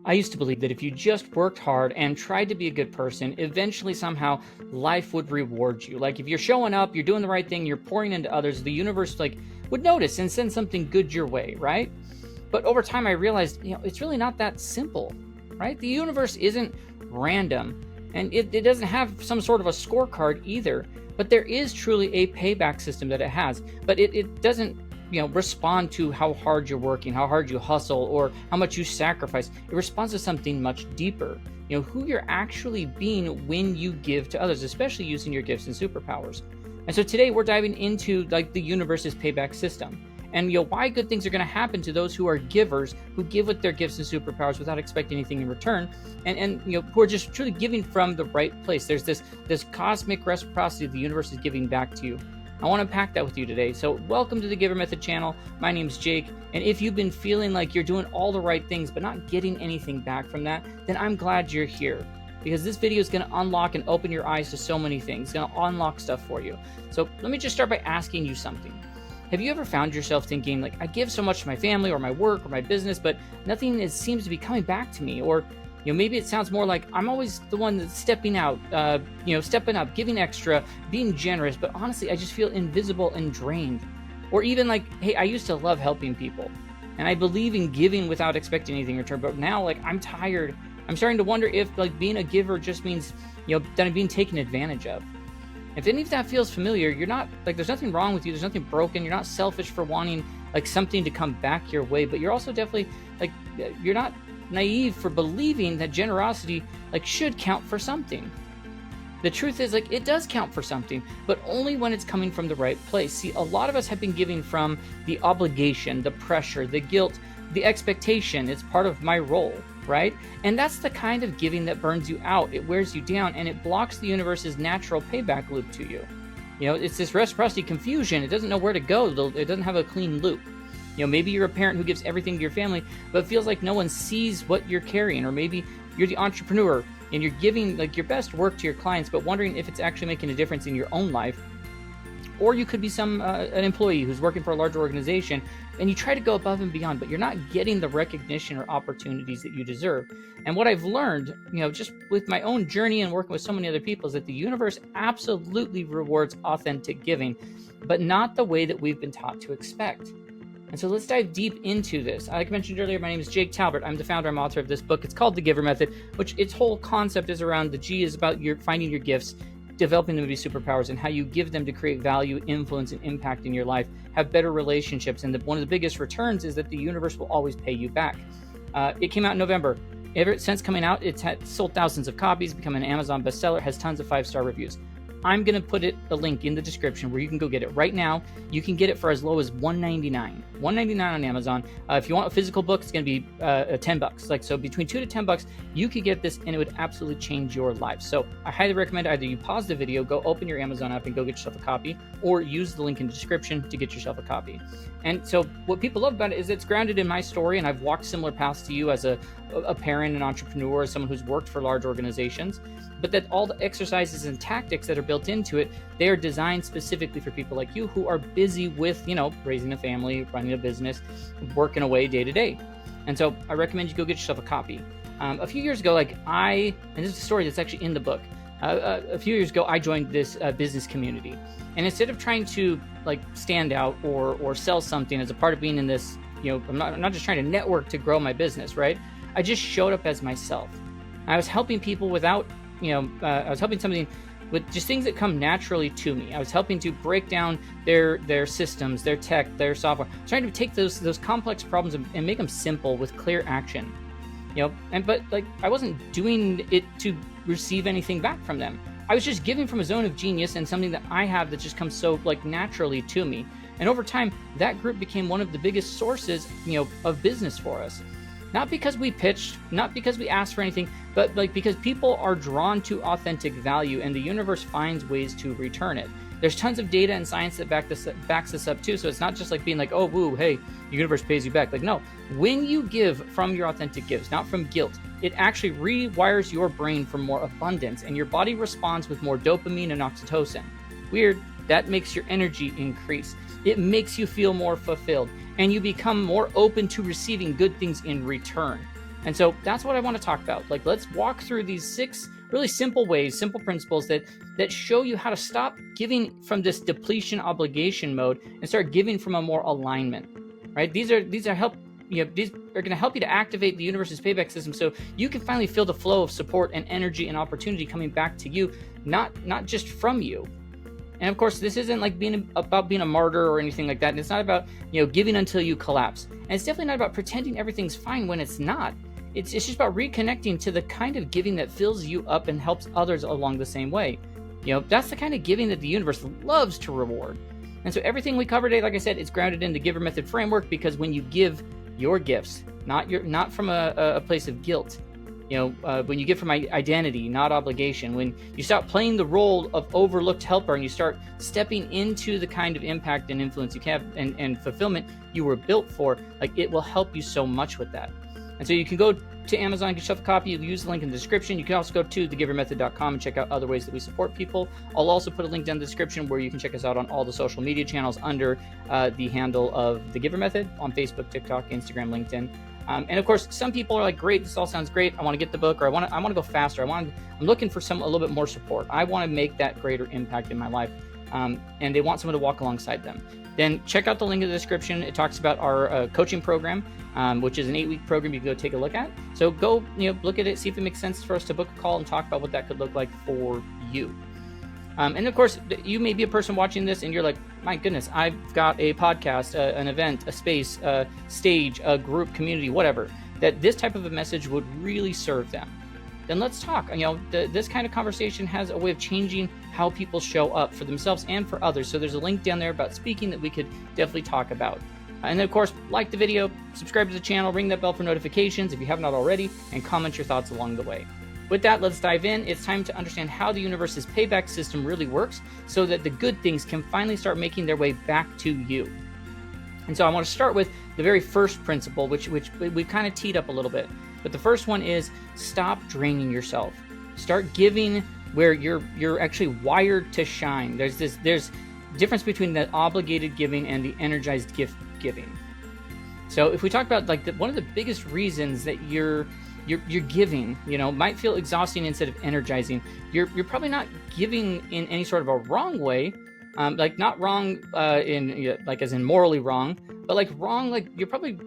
I used to believe that if you just worked hard and tried to be a good person, eventually somehow life would reward you. Like if you're showing up, you're doing the right thing, you're pouring into others, the universe would notice and send something good your way, right? But over time I realized, it's really not that simple, right? The universe isn't random, and it doesn't have some sort of a scorecard either. But there is truly a payback system that it has, but it doesn't respond to how hard you're working, how hard you hustle, or how much you sacrifice. It responds to something much deeper, who you're actually being when you give to others, especially using your gifts and superpowers. And so today we're diving into the universe's payback system, and why good things are going to happen to those who are givers, who give with their gifts and superpowers without expecting anything in return, and who are just truly giving from the right place. There's this cosmic reciprocity the universe is giving back to you. I want to unpack that with you today. So welcome to the Giver Method channel. My name's Jake, and if you've been feeling like you're doing all the right things but not getting anything back from that, then I'm glad you're here, because this video is going to unlock and open your eyes to so many things. It's going to unlock stuff for you. So let me just start by asking you something. Have you ever found yourself thinking, I give so much to my family or my work or my business, but nothing seems to be coming back to me? Or maybe it sounds more like I'm always the one that's stepping out, stepping up, giving extra, being generous, but honestly, I just feel invisible and drained. Or even hey, I used to love helping people, and I believe in giving without expecting anything in return, but now I'm tired. I'm starting to wonder if being a giver just means, that I'm being taken advantage of. If any of that feels familiar, you're not there's nothing wrong with you. There's nothing broken. You're not selfish for wanting something to come back your way, but you're also definitely you're not naive for believing that generosity should count for something. The truth is it does count for something, but only when it's coming from the right place. See, a lot of us have been giving from the obligation, the pressure, the guilt, the expectation. It's part of my role, right? And that's the kind of giving that burns you out. It wears you down, and it blocks the universe's natural payback loop to you. It's this reciprocity confusion. It doesn't know where to go. It doesn't have a clean loop. Maybe you're a parent who gives everything to your family, but feels like no one sees what you're carrying. Or maybe you're the entrepreneur and you're giving your best work to your clients, but wondering if it's actually making a difference in your own life. Or you could be an employee who's working for a larger organization, and you try to go above and beyond, but you're not getting the recognition or opportunities that you deserve. And what I've learned, just with my own journey and working with so many other people, is that the universe absolutely rewards authentic giving, but not the way that we've been taught to expect. And so let's dive deep into this. Like I mentioned earlier, my name is Jake Talbert. I'm the founder and author of this book. It's called The Giver Method, which its whole concept is around the G is about finding your gifts, developing them to be superpowers, and how you give them to create value, influence, and impact in your life, have better relationships. And one of the biggest returns is that the universe will always pay you back. It came out in November. Ever since coming out, it's sold thousands of copies, become an Amazon bestseller, has tons of 5-star reviews. I'm going to put a link in the description where you can go get it right now. You can get it for as low as $1.99. $1.99 on Amazon. If you want a physical book, it's going to be $10. So between $2 to $10, you could get this, and it would absolutely change your life. So I highly recommend either you pause the video, go open your Amazon app and go get yourself a copy, or use the link in the description to get yourself a copy. And so what people love about it is it's grounded in my story, and I've walked similar paths to you as a parent, an entrepreneur, as someone who's worked for large organizations, but that all the exercises and tactics that are built into it, they are designed specifically for people like you who are busy with, raising a family, running a business, working away day to day. And so I recommend you go get yourself a copy. A few years ago, and this is a story that's actually in the book. A few years ago, I joined this business community, and instead of trying to stand out or sell something as a part of being in this, I'm not just trying to network to grow my business, right? I just showed up as myself. I was helping people without, I was helping something with just things that come naturally to me. I was helping to break down their systems, their tech, their software, trying to take those complex problems and make them simple with clear action. But I wasn't doing it to receive anything back from them. I was just giving from a zone of genius and something that I have that just comes so naturally to me. And over time, that group became one of the biggest sources, of business for us. Not because we pitched, not because we asked for anything, but because people are drawn to authentic value, and the universe finds ways to return it. There's tons of data and science that backs this up too. So it's not just being oh, woo, hey, the universe pays you back. No, when you give from your authentic gifts, not from guilt, it actually rewires your brain for more abundance, and your body responds with more dopamine and oxytocin. Weird. That makes your energy increase. It makes you feel more fulfilled, and you become more open to receiving good things in return. And so that's what I want to talk about. Like, let's walk through these 6 really simple ways, simple principles that show you how to stop giving from this depletion obligation mode and start giving from a more alignment, right? These are these are going to help you to activate the universe's payback system, so you can finally feel the flow of support and energy and opportunity coming back to you, not just from you. And of course, this isn't like about being a martyr or anything like that. And it's not about giving until you collapse. And it's definitely not about pretending everything's fine when it's not. It's just about reconnecting to the kind of giving that fills you up and helps others along the same way. That's the kind of giving that the universe loves to reward. And so everything we cover today, like I said, it's grounded in the giver method framework, because when you give your gifts, not from a place of guilt, when you give from identity, not obligation, when you stop playing the role of overlooked helper and you start stepping into the kind of impact and influence you can and fulfillment you were built for, like, it will help you so much with that. And so you can go to Amazon, get yourself a copy. You use the link in the description. You can also go to thegivermethod.com and check out other ways that we support people. I'll also put a link down in the description where you can check us out on all the social media channels under the handle of The Giver Method on Facebook, TikTok, Instagram, LinkedIn. And of course, some people are like, great, this all sounds great. I want to get the book, or I want to go faster. I'm looking for a little bit more support. I want to make that greater impact in my life. And they want someone to walk alongside them. Then check out the link in the description. It talks about our coaching program, which is an 8-week program you can go take a look at. So go, look at it, see if it makes sense for us to book a call and talk about what that could look like for you. And of course, you may be a person watching this and you're like, my goodness, I've got a podcast, an event, a space, a stage, a group, community, whatever, that this type of a message would really serve them. Then let's talk. This kind of conversation has a way of changing how people show up for themselves and for others. So there's a link down there about speaking that we could definitely talk about. And then, of course, like the video, subscribe to the channel, ring that bell for notifications if you have not already, and comment your thoughts along the way. With that, let's dive in. It's time to understand how the universe's payback system really works so that the good things can finally start making their way back to you. And so I want to start with the very first principle, which we've kind of teed up a little bit. But the first one is stop draining yourself. Start giving where you're actually wired to shine. There's difference between the obligated giving and the energized gift giving. So if we talk about one of the biggest reasons that you're giving, might feel exhausting instead of energizing. You're probably not giving in any sort of a wrong way, not wrong in as in morally wrong, but wrong, you're probably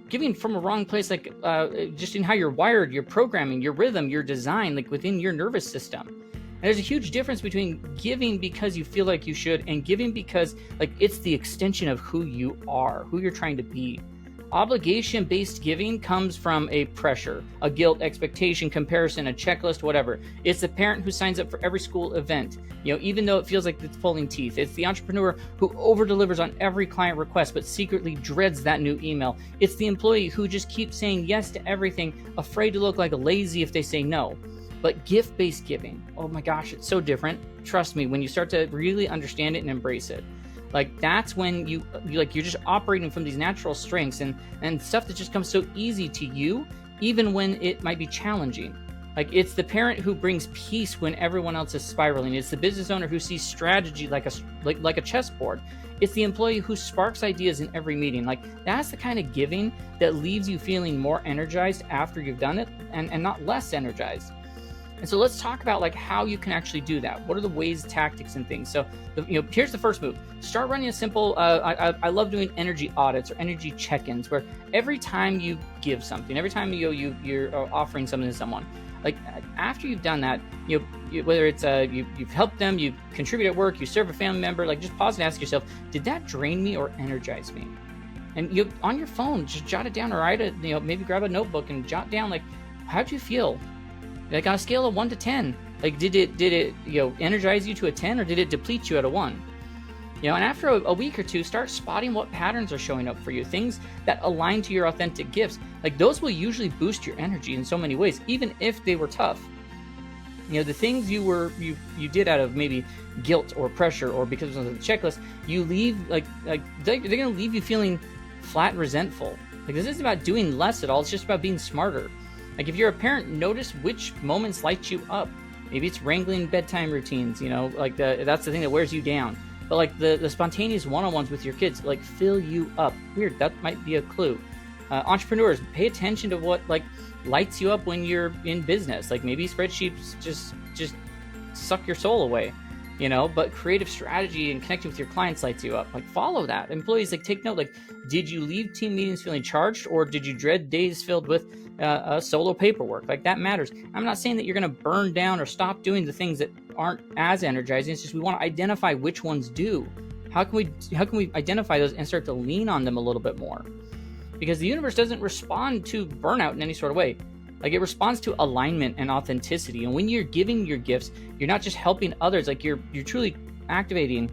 giving from a wrong place, just in how you're wired, your programming, your rhythm, your design, within your nervous system. And there's a huge difference between giving because you feel like you should and giving because it's the extension of who you are, who you're trying to be. Obligation-based giving comes from a pressure, a guilt, expectation, comparison, a checklist, whatever. It's the parent who signs up for every school event, even though it feels like it's pulling teeth. It's the entrepreneur who over-delivers on every client request but secretly dreads that new email. It's the employee who just keeps saying yes to everything, afraid to look like lazy if they say no. But gift-based giving, oh my gosh, it's so different. Trust me, when you start to really understand it and embrace it. That's when you're just operating from these natural strengths and stuff that just comes so easy to you, even when it might be challenging. It's the parent who brings peace when everyone else is spiraling. It's the business owner who sees strategy like a chessboard. It's the employee who sparks ideas in every meeting. That's the kind of giving that leaves you feeling more energized after you've done it and not less energized. And so let's talk about how you can actually do that. What are the ways, tactics, and things? So here's the first move. Start running a simple, I love doing energy audits or energy check-ins, where every time you give something, every time you're offering something to someone, after you've done that, whether it's you've helped them, you contribute at work, you serve a family member, just pause and ask yourself, did that drain me or energize me? And on your phone, just jot it down, or write it, maybe grab a notebook and jot down how'd you feel? On a scale of 1 to 10, did it energize you to a 10, or did it deplete you at a 1? And after a week or two, start spotting what patterns are showing up for you, things that align to your authentic gifts. Those will usually boost your energy in so many ways, even if they were tough. The things you did out of maybe guilt or pressure or because of the checklist, you leave they're gonna leave you feeling flat and resentful. This isn't about doing less at all. It's just about being smarter. If you're a parent, notice which moments light you up. Maybe it's wrangling bedtime routines, that's the thing that wears you down. But the spontaneous one-on-ones with your kids, fill you up. Weird, that might be a clue. Entrepreneurs, pay attention to what lights you up when you're in business. Like maybe spreadsheets just suck your soul away, but creative strategy and connecting with your clients lights you up. Like follow that. Employees, like take note, like did you leave team meetings feeling charged, or did you dread days filled with solo paperwork? Like that matters. I'm not saying that you're going to burn down or stop doing the things that aren't as energizing. It's just we want to identify which ones do. How can we identify those and start to lean on them a little bit more? Because the universe doesn't respond to burnout in any sort of way. Like it responds to alignment and authenticity. And when you're giving your gifts, you're not just helping others, like you're truly activating,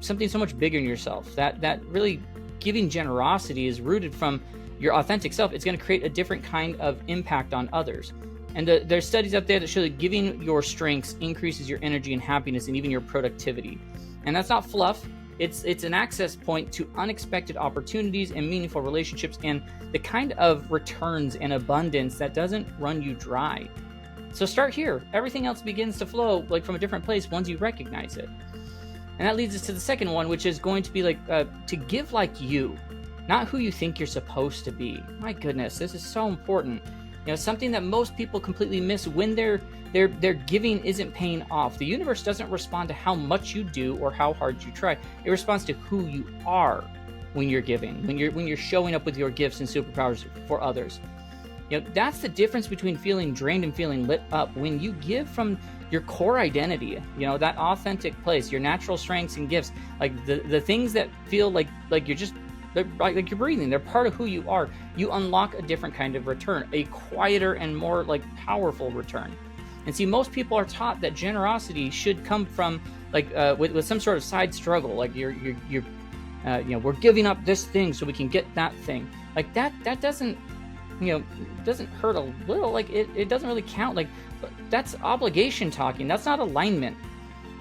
something so much bigger in yourself. That really giving generosity is rooted from your authentic self. It's going to create a different kind of impact on others. And there's studies out there that show that giving your strengths increases your energy and happiness and even your productivity. And that's not fluff. It's an access point to unexpected opportunities and meaningful relationships and the kind of returns and abundance that doesn't run you dry. So start here. Everything else begins to flow like from a different place once you recognize it. And that leads us to the second one, which is going to be like to give like you, not who you think you're supposed to be. My goodness, this is so important. Something that most people completely miss when their giving isn't paying off. The universe doesn't respond to how much you do or how hard you try. It responds to who you are when you're giving, when you're showing up with your gifts and superpowers for others. That's the difference between feeling drained and feeling lit up. When you give from your core identity, that authentic place, your natural strengths and gifts, like the things that feel like you're just like you're breathing, they're part of who you are. You unlock a different kind of return, a quieter and more like powerful return. And see, most people are taught that generosity should come from with some sort of side struggle, like we're giving up this thing so we can get that thing. Like that doesn't doesn't hurt a little. Like it doesn't really count. Like that's obligation talking. That's not alignment.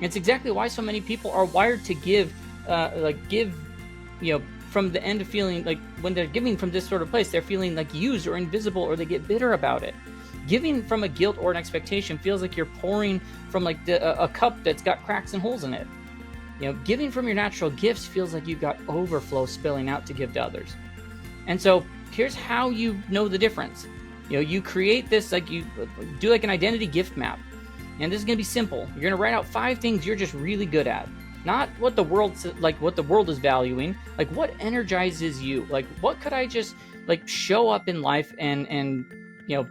It's exactly why so many people are wired to give from the end of feeling like when they're giving from this sort of place, they're feeling like used or invisible, or they get bitter about it. Giving from a guilt or an expectation feels like you're pouring from like a cup that's got cracks and holes in it. Giving from your natural gifts feels like you've got overflow spilling out to give to others. And so here's how you know the difference. You create this, like you do like an identity gift map. And this is going to be simple. You're going to write out 5 things you're just really good at. Not what the world is valuing, like what energizes you, like what could I just like show up in life and how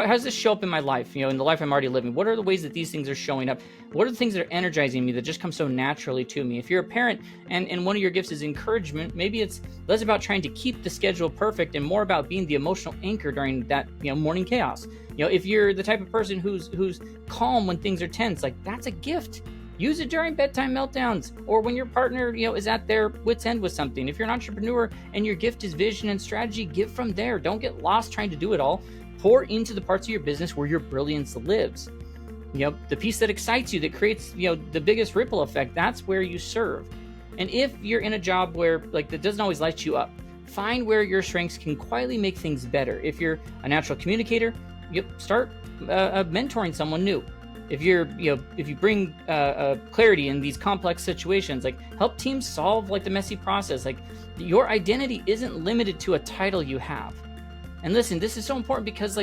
does this show up in my life, in the life I'm already living? What are the ways that these things are showing up? What are the things that are energizing me that just come so naturally to me? If you're a parent and one of your gifts is encouragement, maybe it's less about trying to keep the schedule perfect and more about being the emotional anchor during that morning chaos. If you're the type of person who's calm when things are tense, like that's a gift. Use it during bedtime meltdowns or when your partner, is at their wit's end with something. If you're an entrepreneur and your gift is vision and strategy, give from there. Don't get lost trying to do it all. Pour into the parts of your business where your brilliance lives. The piece that excites you, that creates, the biggest ripple effect, that's where you serve. And if you're in a job where that doesn't always light you up, find where your strengths can quietly make things better. If you're a natural communicator, start mentoring someone new. If you bring clarity in these complex situations, like help teams solve the messy process. Like your identity isn't limited to a title you have. And listen, this is so important because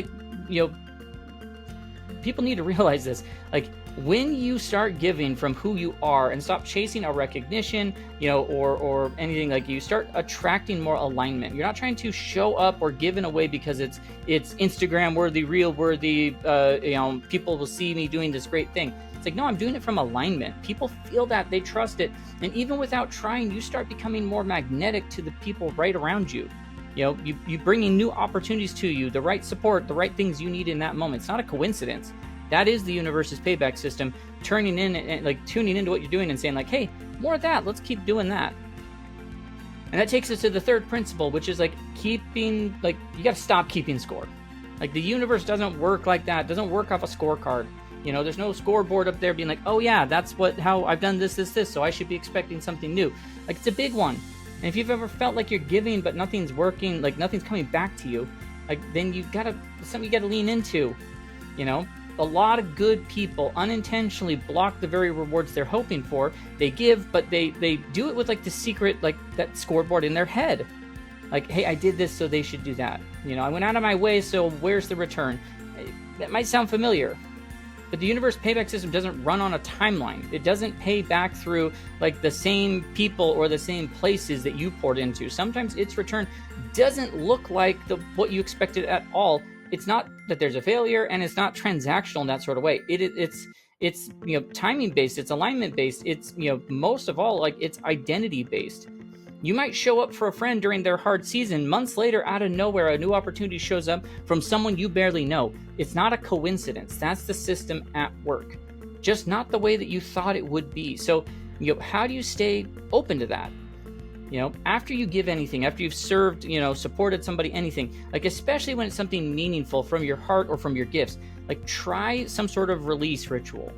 people need to realize this. Like when you start giving from who you are and stop chasing a recognition, or anything, like you start attracting more alignment. You're not trying to show up or give in a way because it's Instagram worthy, reel worthy, people will see me doing this great thing. It's like, no, I'm doing it from alignment. People feel that, they trust it. And even without trying, you start becoming more magnetic to the people right around you. You bringing new opportunities to you, the right support, the right things you need in that moment. It's not a coincidence. That is the universe's payback system, turning in and tuning into what you're doing and saying hey, more of that. Let's keep doing that. And that takes us to the third principle, which is keeping, you got to stop keeping score. The universe doesn't work like that. It doesn't work off a scorecard. There's no scoreboard up there being oh yeah, that's how I've done this, so I should be expecting something new. It's a big one. And if you've ever felt like you're giving but nothing's working, nothing's coming back to you, then it's something you gotta lean into. A lot of good people unintentionally block the very rewards they're hoping for. They give, but they do it with the secret, that scoreboard in their head. Like, hey, I did this, so they should do that. I went out of my way, so where's the return? That might sound familiar, but the universe payback system doesn't run on a timeline. It doesn't pay back through like the same people or the same places that you poured into. Sometimes its return doesn't look like what you expected at all. It's not that there's a failure, and it's not transactional in that sort of way. It's timing based, it's alignment based, it's most of all, like, it's identity based. You might show up for a friend during their hard season. Months later, out of nowhere, a new opportunity shows up from someone you barely know. It's not a coincidence. That's the system at work. Just not the way that you thought it would be. So, how do you stay open to that? After you give anything, after you've served, supported somebody, anything, like, especially when it's something meaningful from your heart or from your gifts, like, try some sort of release ritual.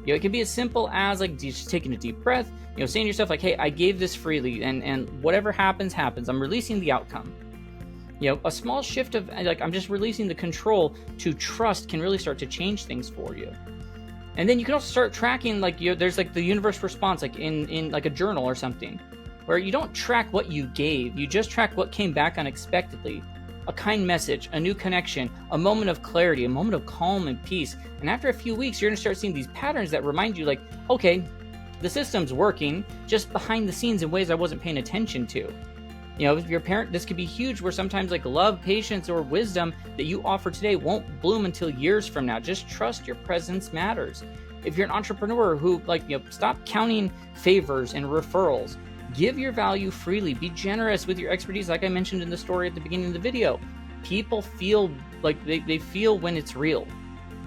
It can be as simple as like just taking a deep breath, saying to yourself like, hey, I gave this freely, and whatever happens, happens. I'm releasing the outcome. A small shift of like, I'm just releasing the control to trust can really start to change things for you. And then you can also start tracking, like, there's like the universe response, like in like a journal or something, where you don't track what you gave, you just track what came back unexpectedly. A kind message, a new connection, a moment of clarity, a moment of calm and peace. And after a few weeks, you're going to start seeing these patterns that remind you like, okay, the system's working just behind the scenes in ways I wasn't paying attention to. If you're a parent, this could be huge, where sometimes like love, patience, or wisdom that you offer today won't bloom until years from now. Just trust your presence matters. If you're an entrepreneur who stop counting favors and referrals. Give your value freely. Be generous with your expertise, like I mentioned in the story at the beginning of the video. People feel like they feel when it's real,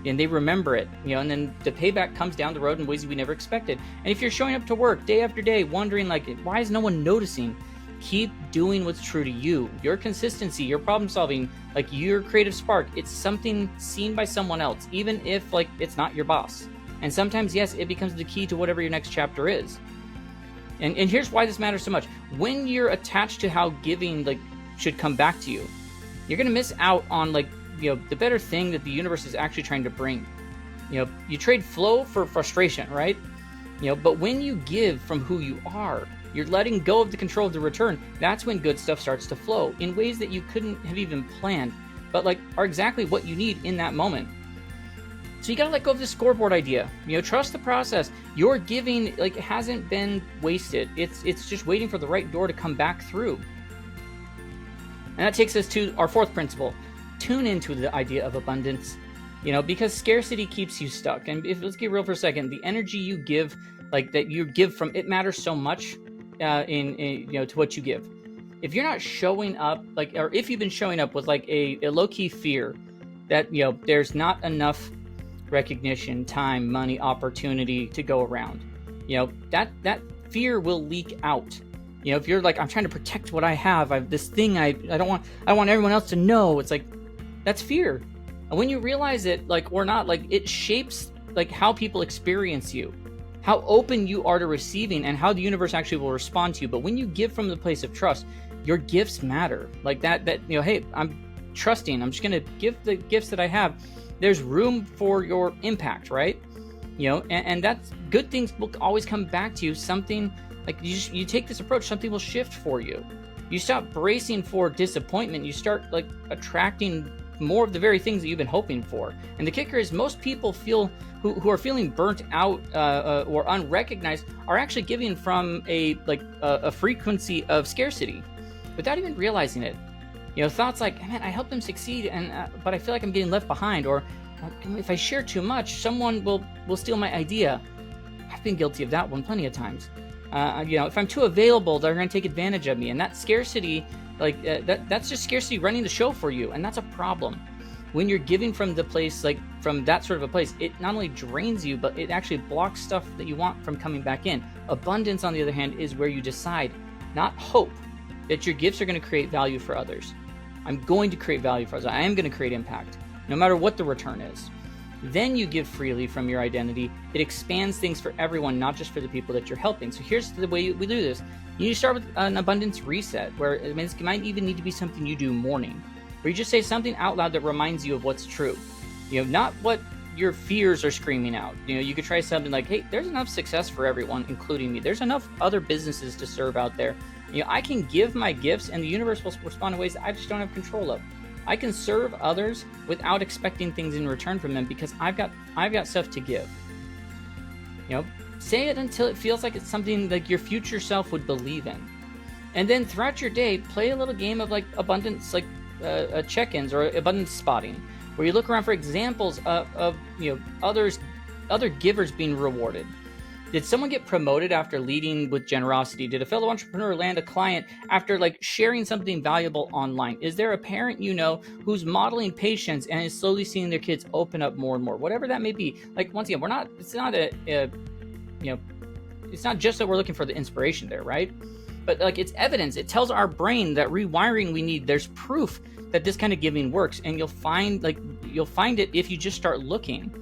and they remember it, and then the payback comes down the road in ways we never expected. And if you're showing up to work day after day, wondering like, why is no one noticing? Keep doing what's true to you. Your consistency, your problem solving, like your creative spark, it's something seen by someone else, even if like it's not your boss. And sometimes, yes, it becomes the key to whatever your next chapter is. And here's why this matters so much. When you're attached to how giving like should come back to you, you're gonna miss out on like the better thing that the universe is actually trying to bring. You trade flow for frustration, right? But when you give from who you are, you're letting go of the control of the return. That's when good stuff starts to flow in ways that you couldn't have even planned, but like are exactly what you need in that moment. So you gotta let go of the scoreboard idea. Trust the process. Your giving like hasn't been wasted. It's just waiting for the right door to come back through. And that takes us to our fourth principle. Tune into the idea of abundance. Because scarcity keeps you stuck. And let's get real for a second. The energy you give, like that you give from, it matters so much to what you give. If you're not showing up, like, or if you've been showing up with like a low-key fear that there's not enough recognition, time, money, opportunity to go around, that fear will leak out. If you're like, I'm trying to protect what I have, this thing I don't want everyone else to know, it's like, that's fear. And when you realize it, like, or not, like, it shapes like how people experience you, how open you are to receiving, and how the universe actually will respond to you. But when you give from the place of trust, your gifts matter. Like that hey, I'm trusting, I'm just gonna give the gifts that I have. There's room for your impact, right? And that's good. Things will always come back to you. Something like you take this approach, something will shift for you. You stop bracing for disappointment. You start like attracting more of the very things that you've been hoping for. And the kicker is, most people who are feeling burnt out or unrecognized are actually giving from a frequency of scarcity without even realizing it. Thoughts like, man, I helped them succeed, but I feel like I'm getting left behind, or if I share too much, someone will steal my idea. I've been guilty of that one plenty of times. If I'm too available, they're going to take advantage of me, and that scarcity, that's just scarcity running the show for you, and that's a problem. When you're giving from the place, like from that sort of a place, it not only drains you, but it actually blocks stuff that you want from coming back in. Abundance, on the other hand, is where you decide, not hope, that your gifts are going to create value for others. I'm going to create value for others. I am going to create impact, no matter what the return is. Then you give freely from your identity. It expands things for everyone, not just for the people that you're helping. So here's the way we do this. You need to start with an abundance reset, where it might even need to be something you do morning, where you just say something out loud that reminds you of what's true. Not what your fears are screaming out. You could try something like, hey, there's enough success for everyone, including me. There's enough other businesses to serve out there. I can give my gifts and the universe will respond in ways that I just don't have control of. I can serve others without expecting things in return from them because I've got stuff to give. Say it until it feels like it's something like your future self would believe in. And then throughout your day, play a little game of like abundance, like check-ins or abundance spotting, where you look around for examples of other givers being rewarded. Did someone get promoted after leading with generosity? Did a fellow entrepreneur land a client after like sharing something valuable online? Is there a parent who's modeling patience and is slowly seeing their kids open up more and more? Whatever that may be. Like, once again, it's not just that we're looking for the inspiration there, right? But like, it's evidence. It tells our brain that rewiring we need. There's proof that this kind of giving works, and you'll find it if you just start looking.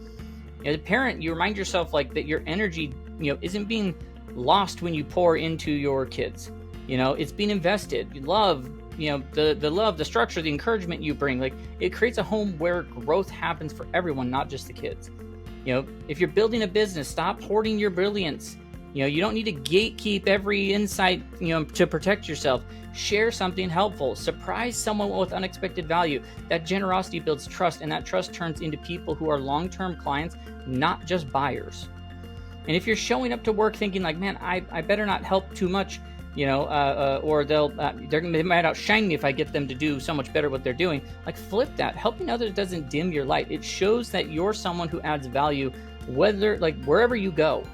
As a parent, you remind yourself like that your energy isn't being lost when you pour into your kids. It's being invested. You love, the love, the structure, the encouragement you bring. Like, it creates a home where growth happens for everyone, not just the kids. If you're building a business, stop hoarding your brilliance. You don't need to gatekeep every insight, to protect yourself. Share something helpful. Surprise someone with unexpected value. That generosity builds trust, and that trust turns into people who are long-term clients, not just buyers. And if you're showing up to work thinking like, man, I better not help too much, or they might outshine me if I get them to do so much better what they're doing. Like, flip that. Helping others doesn't dim your light. It shows that you're someone who adds value, wherever you go.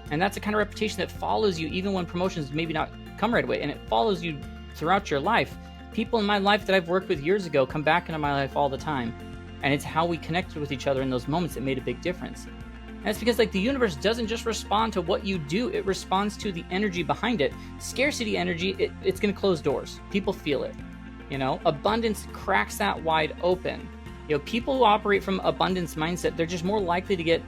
And that's the kind of reputation that follows you even when promotions maybe not come right away. And it follows you throughout your life. People in my life that I've worked with years ago come back into my life all the time. And it's how we connected with each other in those moments that made a big difference. And it's because the universe doesn't just respond to what you do, it responds to the energy behind it. Scarcity energy, it's going to close doors. People feel it. Abundance cracks that wide open. People who operate from abundance mindset, they're just more likely to get,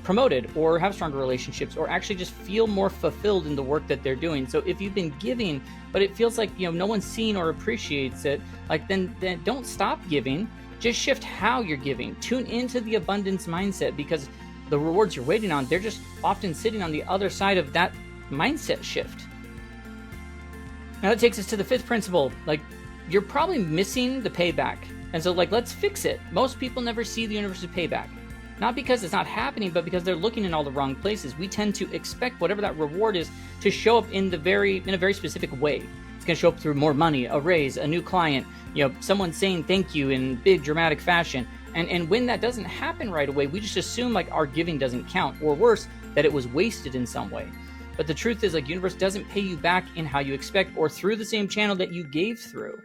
promoted or have stronger relationships or actually just feel more fulfilled in the work that they're doing. So if you've been giving, but it feels like, no one's seen or appreciates it, then don't stop giving. Just shift how you're giving. Tune into the abundance mindset, because the rewards you're waiting on, they're just often sitting on the other side of that mindset shift. Now that takes us to the fifth principle. You're probably missing the payback. And so let's fix it. Most people never see the universe's payback. Not because it's not happening, but because they're looking in all the wrong places. We tend to expect whatever that reward is to show up in a very specific way. It's going to show up through more money, a raise, a new client, someone saying thank you in big dramatic fashion. And when that doesn't happen right away, we just assume our giving doesn't count, or worse, that it was wasted in some way. But the truth is, universe doesn't pay you back in how you expect or through the same channel that you gave through.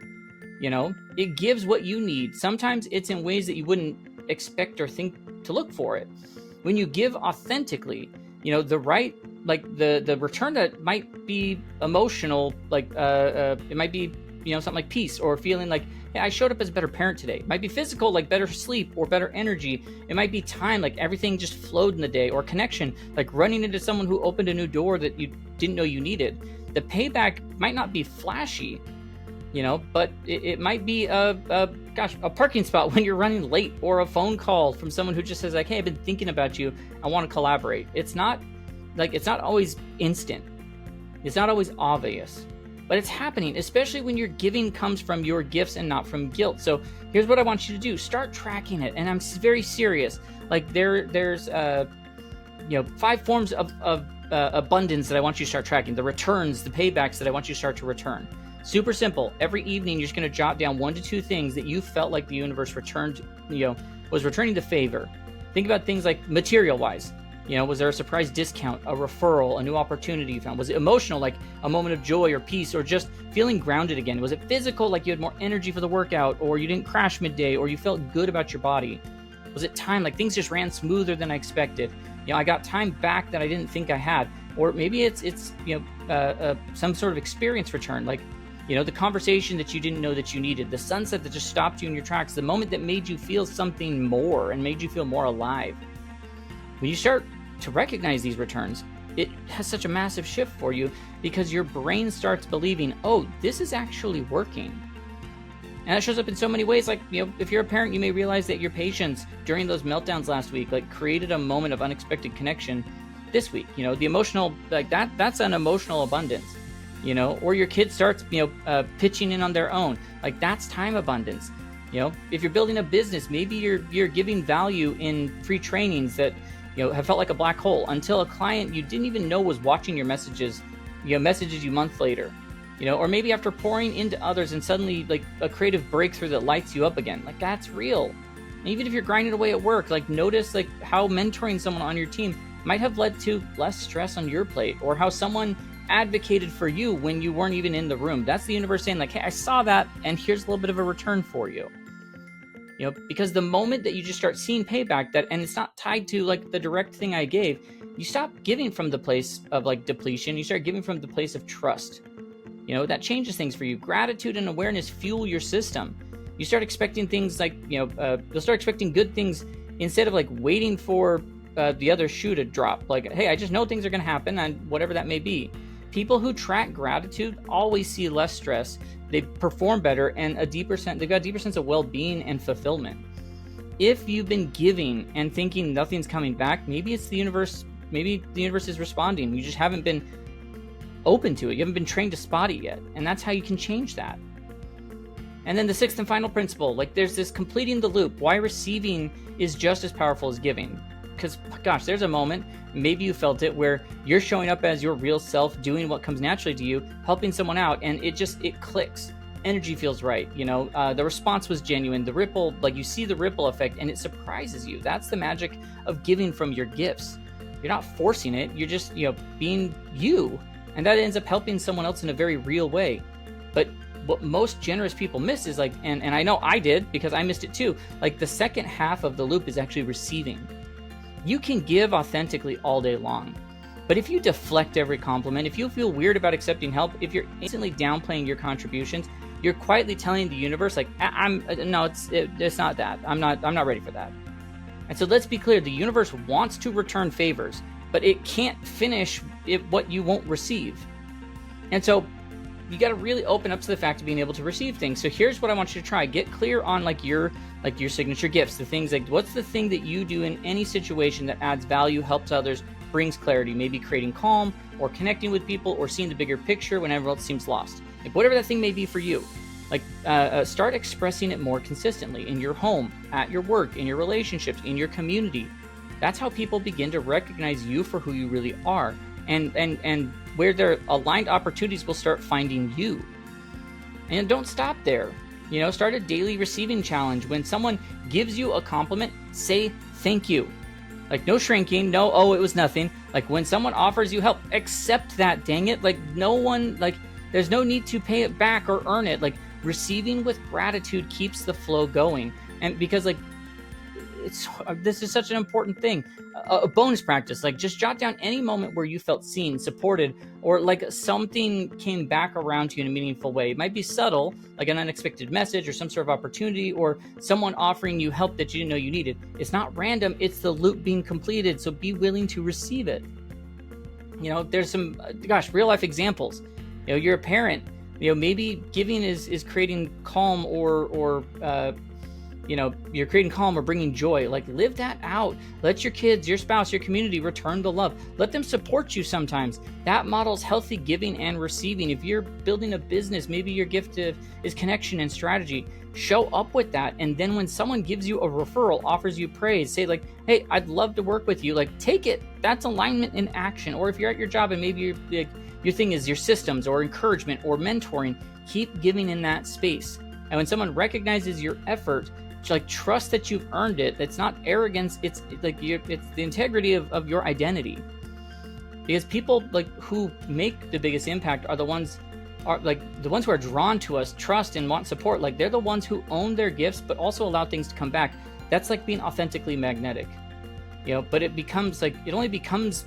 It gives what you need. Sometimes it's in ways that you wouldn't expect or think to look for it. When you give authentically, the return that might be emotional, it might be, something like peace, or feeling like, hey, I showed up as a better parent today. It might be physical, better sleep or better energy. It might be time, everything just flowed in the day, or connection, running into someone who opened a new door that you didn't know you needed. The payback might not be flashy, but it might be a parking spot when you're running late, or a phone call from someone who just says hey, I've been thinking about you, I want to collaborate. It's not always instant. It's not always obvious, but it's happening, especially when your giving comes from your gifts and not from guilt. So here's what I want you to do. Start tracking it. And I'm very serious. There's 5 forms of abundance that I want you to start tracking. The returns, the paybacks that I want you to start to return. Super simple. Every evening, you're just going to jot down 1 to 2 things that you felt like the universe was returning the favor. Think about things like material-wise. Was there a surprise discount, a referral, a new opportunity you found? Was it emotional, like a moment of joy or peace, or just feeling grounded again? Was it physical, like you had more energy for the workout, or you didn't crash midday, or you felt good about your body? Was it time, like things just ran smoother than I expected? I got time back that I didn't think I had. Or maybe it's some sort of experience return, the conversation that you didn't know that you needed, the sunset that just stopped you in your tracks, the moment that made you feel something more and made you feel more alive. When you start to recognize these returns, it has such a massive shift for you, because your brain starts believing, oh, this is actually working. And that shows up in so many ways. If you're a parent, you may realize that your patience during those meltdowns last week, created a moment of unexpected connection this week. The emotional, that's an emotional abundance. or your kid starts, pitching in on their own. Like, that's time abundance. If you're building a business, maybe you're giving value in free trainings that, have felt like a black hole until a client you didn't even know was watching your messages, messages you months later, or maybe after pouring into others and suddenly like a creative breakthrough that lights you up again. Like, that's real. And even if you're grinding away at work, like, notice like how mentoring someone on your team might have led to less stress on your plate, or how someone advocated for you when you weren't even in the room. That's the universe saying like, hey, I saw that, and here's a little bit of a return for you. Because the moment that you just start seeing payback, and it's not tied to like the direct thing I gave, you stop giving from the place of like depletion. You start giving from the place of trust. That changes things for you. Gratitude and awareness fuel your system. You start expecting things like, you'll start expecting good things instead of like waiting for the other shoe to drop. Like, hey, I just know things are going to happen, and whatever that may be. People who track gratitude always see less stress. They perform better, and they've got a deeper sense of well-being and fulfillment. If you've been giving and thinking nothing's coming back, maybe it's the universe. Maybe the universe is responding. You just haven't been open to it. You haven't been trained to spot it yet. And that's how you can change that. And then the sixth and final principle, like, there's this completing the loop. Why receiving is just as powerful as giving. Because, gosh, there's a moment, maybe you felt it, where you're showing up as your real self, doing what comes naturally to you, helping someone out, and it clicks. Energy feels right. The response was genuine. The ripple, like, you see the ripple effect, and it surprises you. That's the magic of giving from your gifts. You're not forcing it. You're just, being you. And that ends up helping someone else in a very real way. But what most generous people miss is like, and I know I did because I missed it too, like, the second half of the loop is actually receiving. You can give authentically all day long, but if you deflect every compliment, if you feel weird about accepting help, if you're instantly downplaying your contributions, you're quietly telling the universe like, it's not that. I'm not ready for that. And so let's be clear, the universe wants to return favors, but it can't finish what you won't receive. And so you got to really open up to the fact of being able to receive things. So here's what I want you to try. Get clear on your signature gifts, the things like, what's the thing that you do in any situation that adds value, helps others, brings clarity, maybe creating calm or connecting with people or seeing the bigger picture when everyone else seems lost. Like, whatever that thing may be for you, start expressing it more consistently in your home, at your work, in your relationships, in your community. That's how people begin to recognize you for who you really are. And where their aligned opportunities will start finding you. And don't stop there. Start a daily receiving challenge. When someone gives you a compliment, say thank you. Like, no shrinking, no, oh, it was nothing. Like, when someone offers you help, accept that, dang it. Like, there's no need to pay it back or earn it. Like, receiving with gratitude keeps the flow going. And because, like, this is such an important thing. A bonus practice, like, just jot down any moment where you felt seen, supported, or like something came back around to you in a meaningful way. It might be subtle, like an unexpected message or some sort of opportunity, or someone offering you help that you didn't know you needed. It's not random, it's the loop being completed, so be willing to receive it. There's some, real life examples. You're a parent, maybe giving is creating calm or you're creating calm or bringing joy. Like, live that out. Let your kids, your spouse, your community return the love. Let them support you sometimes. That models healthy giving and receiving. If you're building a business, maybe your gift is connection and strategy. Show up with that. And then when someone gives you a referral, offers you praise, say like, hey, I'd love to work with you. Like, take it. That's alignment in action. Or if you're at your job and maybe your thing is your systems or encouragement or mentoring, keep giving in that space. And when someone recognizes your effort, like, trust that you've earned it. It's not arrogance. It's the integrity of your identity. Because people like who make the biggest impact are the ones who are drawn to us, trust and want support. Like, they're the ones who own their gifts, but also allow things to come back. That's like being authentically magnetic. But it only becomes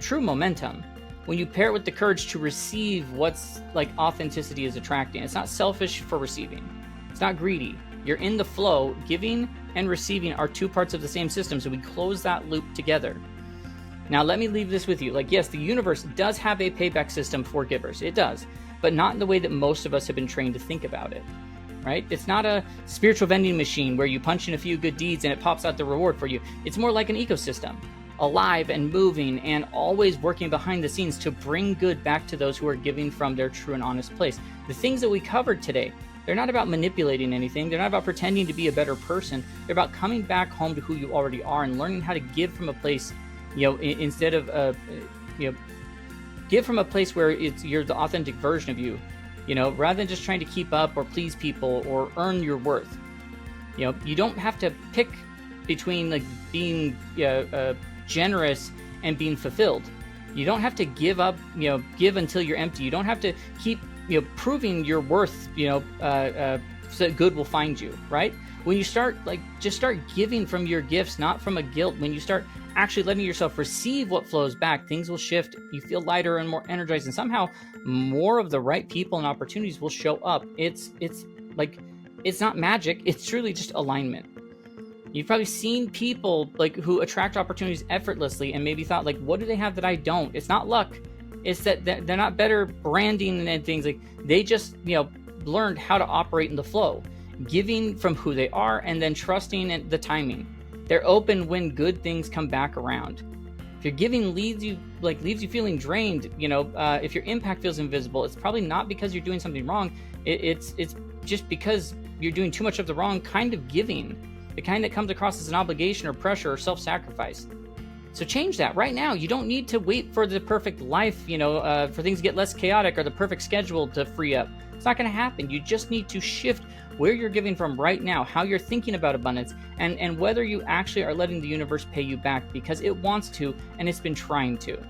true momentum when you pair it with the courage to receive what's like authenticity is attracting. It's not selfish for receiving. It's not greedy. You're in the flow. Giving and receiving are two parts of the same system, so we close that loop together. Now, let me leave this with you. Like, yes, the universe does have a payback system for givers. It does, but not in the way that most of us have been trained to think about it, right? It's not a spiritual vending machine where you punch in a few good deeds and it pops out the reward for you. It's more like an ecosystem. alive and moving and always working behind the scenes to bring good back to those who are giving from their true and honest place. The things that we covered today, they're not about manipulating anything. They're not about pretending to be a better person. They're about coming back home to who you already are and learning how to give from a place, instead of, give from a place where you're the authentic version of you, rather than just trying to keep up or please people or earn your worth. You don't have to pick between like being generous and being fulfilled. You don't have to give up, give until you're empty. You don't have to keep, proving your worth, so that good will find you, right? When you start, just start giving from your gifts, not from a guilt. When you start actually letting yourself receive what flows back, things will shift. You feel lighter and more energized, and somehow more of the right people and opportunities will show up. It's not magic. It's truly just alignment. You've probably seen people who attract opportunities effortlessly and maybe thought, what do they have that I don't? It's not luck. It's that they're not better branding and things. They just, learned how to operate in the flow, giving from who they are and then trusting in the timing. They're open when good things come back around. If your giving leaves you feeling drained, if your impact feels invisible, it's probably not because you're doing something wrong. It's just because you're doing too much of the wrong kind of giving. The kind that comes across as an obligation or pressure or self-sacrifice. So change that right now. You don't need to wait for the perfect life, for things to get less chaotic or the perfect schedule to free up. It's not going to happen. You just need to shift where you're giving from right now, how you're thinking about abundance, and whether you actually are letting the universe pay you back because it wants to and it's been trying to.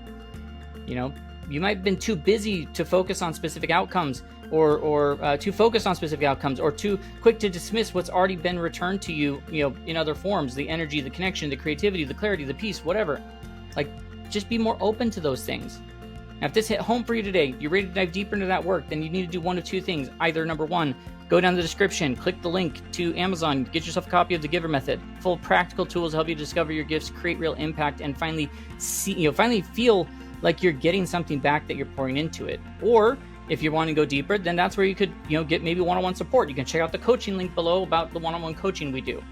You might have been too busy to focus on specific outcomes or too focused on specific outcomes or too quick to dismiss what's already been returned to you, in other forms, the energy, the connection, the creativity, the clarity, the peace, whatever. Just be more open to those things. Now, if this hit home for you today, you're ready to dive deeper into that work, then you need to do one of two things. Either number one, go down the description, click the link to Amazon, get yourself a copy of The Giver Method, full of practical tools to help you discover your gifts, create real impact, and finally feel like you're getting something back that you're pouring into it. Or if you want to go deeper, then that's where you could, get maybe one-on-one support. You can check out the coaching link below about the one-on-one coaching we do.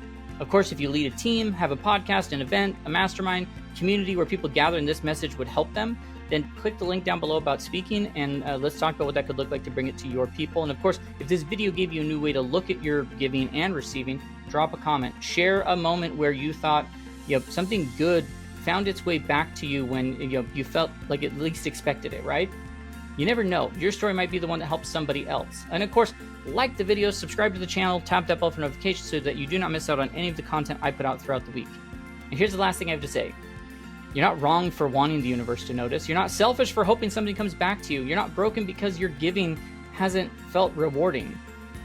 Of course, if you lead a team, have a podcast, an event, a mastermind, community where people gather and this message would help them, then click the link down below about speaking and let's talk about what that could look like to bring it to your people. And of course, if this video gave you a new way to look at your giving and receiving, drop a comment. Share a moment where you thought, something good found its way back to you when you felt like at least expected it, right? You never know. Your story might be the one that helps somebody else. And of course, like the video, subscribe to the channel, tap that bell for notifications so that you do not miss out on any of the content I put out throughout the week. And here's the last thing I have to say. You're not wrong for wanting the universe to notice. You're not selfish for hoping something comes back to you. You're not broken because your giving hasn't felt rewarding.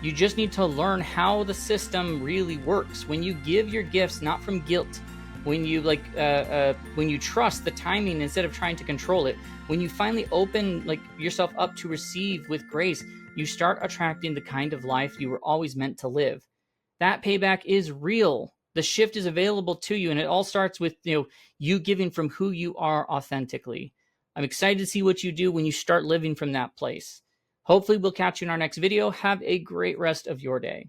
You just need to learn how the system really works. When you give your gifts, not from guilt, when you when you trust the timing instead of trying to control it, when you finally open yourself up to receive with grace, you start attracting the kind of life you were always meant to live. That payback is real. The shift is available to you, and it all starts with you giving from who you are authentically. I'm excited to see what you do when you start living from that place. Hopefully we'll catch you in our next video. Have a great rest of your day.